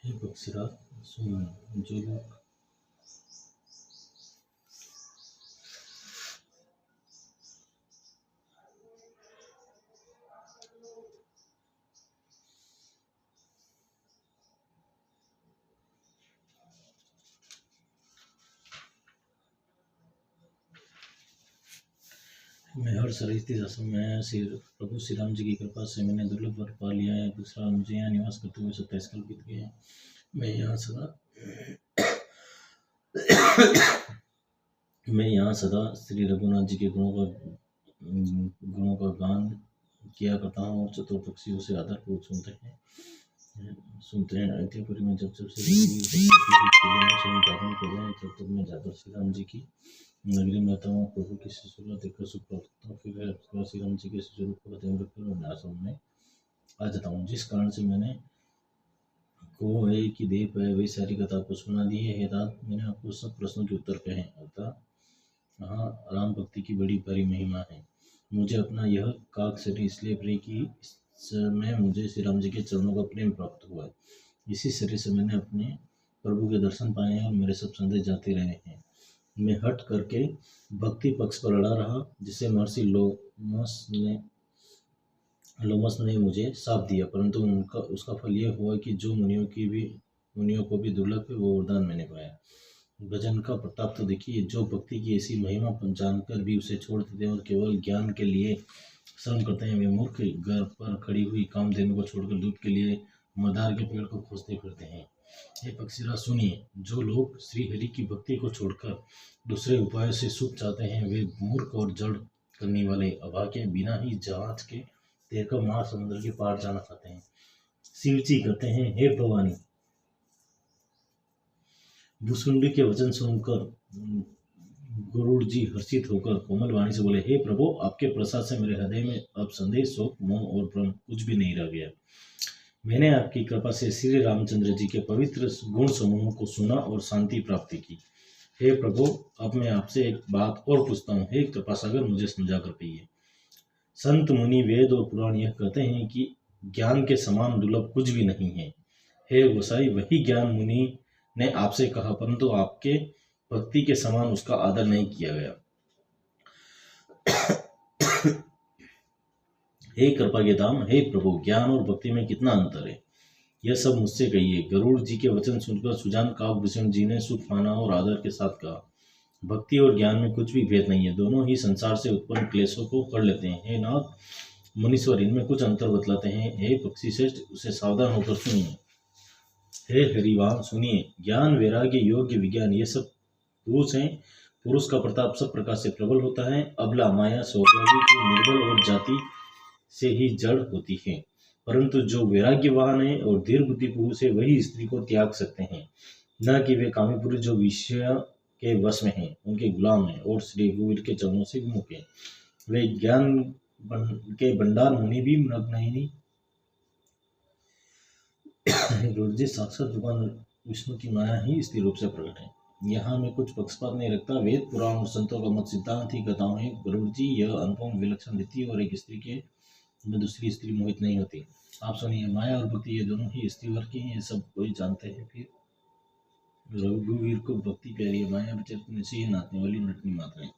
हे बक्सरा सुन, जो लोग मैं हर सरस्ती शासन में श्री प्रभु श्री राम जी की कृपा से मैंने दुर्लभ वर पा लिया है। दूसरा, मुझे यहाँ निवास करते हुए 27 साल बीत गए हैं। मैं यहाँ सदा श्री रघुनाथ जी के गुणों का गान किया करता हूँ और चतुर्पक्षियों से आदरपूर्वक सुनते हैं। अयोध्यापुरी में जब जब श्री तब तब मैं जाकर श्री राम जी की नगरी में आता हूँ। प्रभु की शिशुरा देखकर सुख प्राप्त होता हूँ। फिर श्री राम जी के स्वरूप को ध्यान रखकर मैं आश्रम में आ जाता हूँ। जिस कारण से मैंने को है कि देव पाए वही सारी कथा आपको सुना दी है। हे तात, मैंने आपको सब प्रश्नों के उत्तर कहे हैं। अतः हाँ, राम भक्ति की बड़ी भारी महिमा है। मुझे अपना यह काक शरीर इसलिए प्रिय कि इसमें मुझे श्री राम जी के चरणों का प्रेम प्राप्त हुआ है। इसी शरीर से मैंने अपने प्रभु के दर्शन पाए हैं और मेरे सब संदेश जाते रहे हैं। मैं हट करके भक्ति पक्ष पर अड़ा रहा, जिसे महर्षि लोमस ने मुझे साप दिया, परंतु उसका फल यह हुआ कि जो मुनियों को भी दुर्लभ है वो वरदान मैंने पाया। भजन का प्रताप तो देखिए, जो भक्ति की ऐसी महिमा जानकर भी उसे छोड़ देते हैं और केवल ज्ञान के लिए श्रम करते हैं, वे मूर्ख घर पर खड़ी हुई कामधेनु को छोड़कर दूध के लिए मदार के पेड़ को खोजते फिरते हैं। हे पक्षीराज सुनिए, जो लोग श्री हरि की भक्ति को छोड़कर दूसरे उपायों से सुख चाहते हैं, वे मूर्ख और जड़ करने वाले अभागे बिना ही जहाज के तैरकर महासमुद्र के पार जाना चाहते हैं। शिव जी कहते हैं, हे भवानी, भूसुंडी के वचन सुनकर गरुड़ जी हर्षित होकर कोमल वाणी से बोले, हे प्रभु, आपके प्रसाद से मेरे हृदय में अब संदेह, शोक, मोह और भ्रम कुछ भी नहीं रह गया। मैंने आपकी कृपा से श्री रामचंद्र जी के पवित्र गुण समूह को सुना और शांति प्राप्ति की। हे प्रभु, अब मैं आपसे एक बात और पूछता हूँ। हे कृपा सागर, मुझे समझा कर कहिए। संत मुनि वेद और पुराण यह कहते हैं कि ज्ञान के समान दुर्लभ कुछ भी नहीं है। हे गोसाई, वही ज्ञान मुनि ने आपसे कहा, परंतु आपके भक्ति के समान उसका आदर नहीं किया गया। हे कृपा के धाम, हे प्रभु, ज्ञान और भक्ति में कितना अंतर है, यह सब मुझसे कहिए। गरुड़ जी के वचन सुनकर सुजान काकभूषण जी ने सुख माना और आदर के साथ कहा, भक्ति और ज्ञान में कुछ भी भेद नहीं है, दोनों ही संसार से उत्पन्न क्लेशों को हर लेते हैं। हे नाथ मुनीश्वर, इनमें कुछ अंतर बतलाते हैं। हे पक्षी श्रेष्ठ, उसे सावधान होकर सुनिए। हे हरिवान, सुनिए। ज्ञान, वैराग्य, योग्य, विज्ञान, ये सब पुरुष हैं। पुरुष का प्रताप सब प्रकार से प्रबल होता है। अबला, माया, स्वाभाविक, निर्बल और जाति से ही जड़ होती है, परंतु जो वैराग्यवान है और धीर बुद्धि पुरुष है, वही स्त्री को त्याग सकते हैं। न कि वे कामी पुरुष जो विषय के वश में हैं, उनके गुलाम हैं और श्री रघुवीर के चरणों से विमुख हैं। वे ज्ञान के भंडार मुनि भी नहीं। गुरुजी, साक्षात भगवान विष्णु की माया ही स्थिर रूप से प्रकट है। यहाँ मैं कुछ पक्षपात नहीं रखता। वेद, पुराण और संतों का मत सिद्धांत ही कहता हूँ। गरुड़ जी, यह अनुपम विलक्षण रीति और एक स्त्री के में दूसरी स्त्री मोहित नहीं होती। आप सुनिए, माया और भक्ति ये दोनों ही स्त्री वर्ग की हैं, ये सब कोई जानते हैं। फिर रघुवीर को भक्ति प्यारी है, माया विचरने से ही नाचने वाली नटनी मात्र है।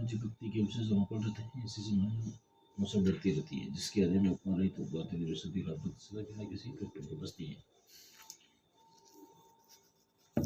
जी भक्ति के विशेष अनुकूल रहते हैं, इसी से मुझसे बढ़ती रहती है, जिसके हृदय में उपमा रही तो बातें सदी रात बिना किसी प्रकृति को बसती है।